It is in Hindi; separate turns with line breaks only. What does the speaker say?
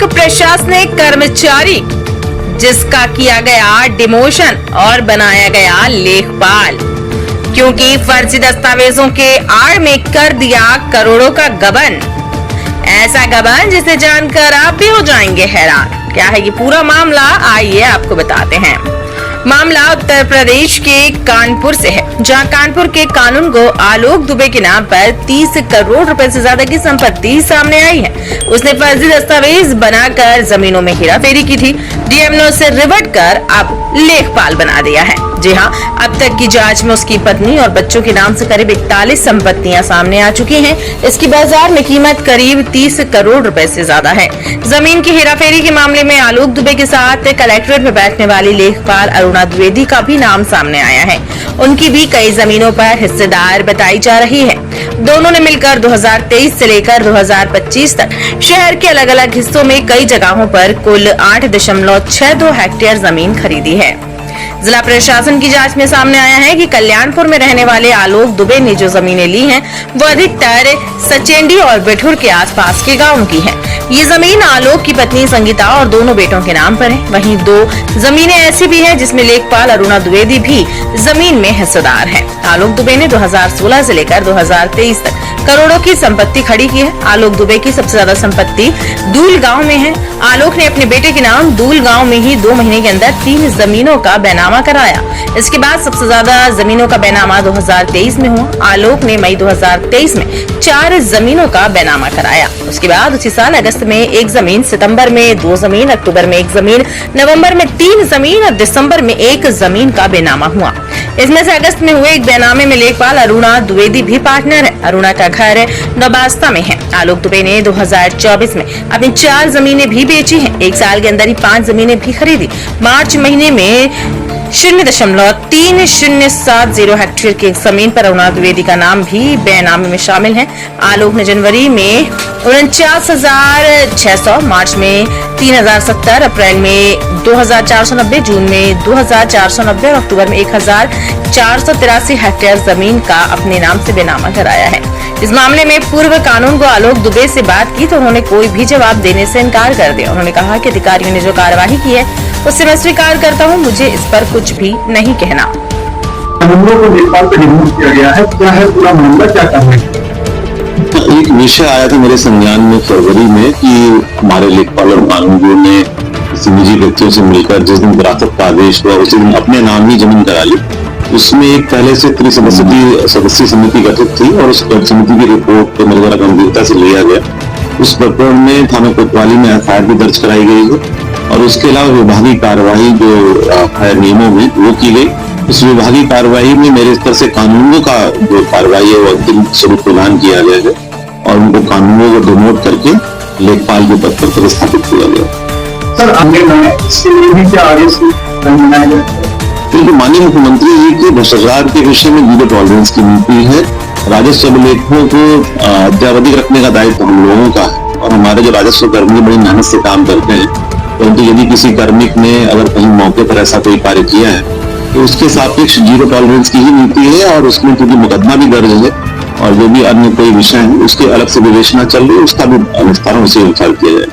एक प्रशासनिक कर्मचारी जिसका किया गया डिमोशन और बनाया गया लेखपाल, क्योंकि फर्जी दस्तावेजों के आड़ में कर दिया करोड़ों का गबन। ऐसा गबन जिसे जानकर आप भी हो जाएंगे हैरान। क्या है ये पूरा मामला, आइए आपको बताते हैं। मामला उत्तर प्रदेश के कानपुर से है, जहां कानपुर के कानून गो आलोक दुबे के नाम पर 30 करोड़ रुपए से ज्यादा की संपत्ति सामने आई है। उसने फर्जी दस्तावेज बनाकर जमीनों में हेराफेरी की थी। डीएम ने उसे रिवर्ट कर अब लेखपाल बना दिया है। जी हां, अब तक की जांच में उसकी पत्नी और बच्चों के नाम से करीब 41 संपत्तियां सामने आ चुकी हैं। इसकी बाजार में कीमत करीब 30 करोड़ रुपए से ज्यादा है। जमीन की हेराफेरी के मामले में आलोक दुबे के साथ कलेक्ट्रेट में बैठने वाली लेखपाल अरुणा द्विवेदी का भी नाम सामने आया है। उनकी भी कई जमीनों पर हिस्सेदार बताई जा रही है। दोनों ने मिलकर 2023 से लेकर 2025 तक शहर के अलग अलग हिस्सों में कई जगहों पर कुल 8.62 हेक्टेयर जमीन खरीदी है। जिला प्रशासन की जांच में सामने आया है कि कल्याणपुर में रहने वाले आलोक दुबे ने जो जमीनें ली हैं, वो अधिकतर सचेंडी और बिठुर के आसपास के गांवों की है। ये जमीन आलोक की पत्नी संगीता और दोनों बेटों के नाम पर है। वहीं 2 जमीनें ऐसी भी हैं जिसमें लेखपाल अरुणा द्विवेदी भी जमीन में हिस्सेदार है। आलोक दुबे ने 2016 से लेकर 2023 तक करोड़ों की संपत्ति खड़ी की है। आलोक दुबे की सबसे ज्यादा संपत्ति दूल गांव में है। आलोक ने अपने बेटे के नाम दूल गांव में ही 2 महीने के अंदर 3 जमीनों का बैनामा कराया। इसके बाद सबसे ज्यादा जमीनों का बैनामा 2023 में हुआ। आलोक ने मई 2023 में 4 जमीनों का बैनामा कराया। उसके बाद उसी साल अगस्त में 1 जमीन, सितंबर में 2 जमीन, अक्टूबर में 1 जमीन, नवंबर में 3 जमीन और दिसंबर में 1 जमीन का बैनामा हुआ। इसमें से अगस्त में हुए एक बैनामे में लेखपाल अरुणा द्विवेदी भी पार्टनर है। अरुणा का घर नौबास्ता में है। आलोक दुबे ने 2024 में अपनी 4 जमीनें भी बेची हैं। 1 साल के अंदर ही 5 जमीनें भी खरीदी। मार्च महीने में 0.3070 हेक्टेयर की जमीन पर अरुणा द्विवेदी का नाम भी बैनामे में शामिल है। आलोक ने जनवरी में 49,600, मार्च में 3,070, अप्रैल में 2,490, जून में 2,490 और अक्टूबर में 1,483 हेक्टेयर जमीन का अपने नाम से बैनामा कराया है। इस मामले में पूर्व कानून को आलोक दुबे से बात की तो उन्होंने कोई भी जवाब देने से इनकार कर दिया। उन्होंने कहा कि अधिकारियों ने जो कार्यवाही की है उससे मैं स्वीकार करता हूं, मुझे इस पर कुछ भी नहीं कहना।
को लेखपाल पे रिमूव किया गया है, क्या है पूरा मामला, क्या करना है?
एक विषय आया था मेरे संज्ञान में फरवरी में कि हमारे लेखपाल और कानूनगो ने किसी निजी व्यक्तियों से मिलकर जिस दिन विरासत का आदेश हुआ उसी दिन अपने नाम ही जमीन करा ली। उसमें एक पहले से सदस्य समिति गठित थी और उस समिति की रिपोर्ट को मेरे द्वारा गंभीरता से लिया गया। उस प्रकरण में थाना कोतवाली में एफआईआर भी दर्ज कराई गई है और उसके अलावा विभागीय कार्यवाही जो नियमों में वो की गई। उस विभागीय कार्यवाही में मेरे स्तर से कानूनों का जो कार्यवाही है वो अंतिम स्वरूप प्रदान किया गया है और उनको कानूनों को डिमोट करके लेखपाल के पद पर प्रतिस्थापित किया गया।
सर आगे में इसके लिए भी क्या आदेश बनाया गया?
क्योंकि माननीय मुख्यमंत्री जी की भ्रष्टाचार के विषय में जीरो टॉलरेंस की नीति है। राजस्व अभिलेखों को अद्यावधिक रखने का दायित्व हम लोगों का है और हमारे जो राजस्व कर्मी बड़ी मेहनत से काम करते हैं, परंतु यदि किसी कार्मिक ने अगर कहीं मौके पर ऐसा कोई कार्य किया है तो उसके सापेक्ष जीरो टॉलरेंस की ही नीति है और उसमें क्योंकि मुकदमा भी दर्ज है और जो भी अन्य कोई विषय है उसके अलग से विवेचना चल रही है, उसका भी विस्तार से विचार किया जाए।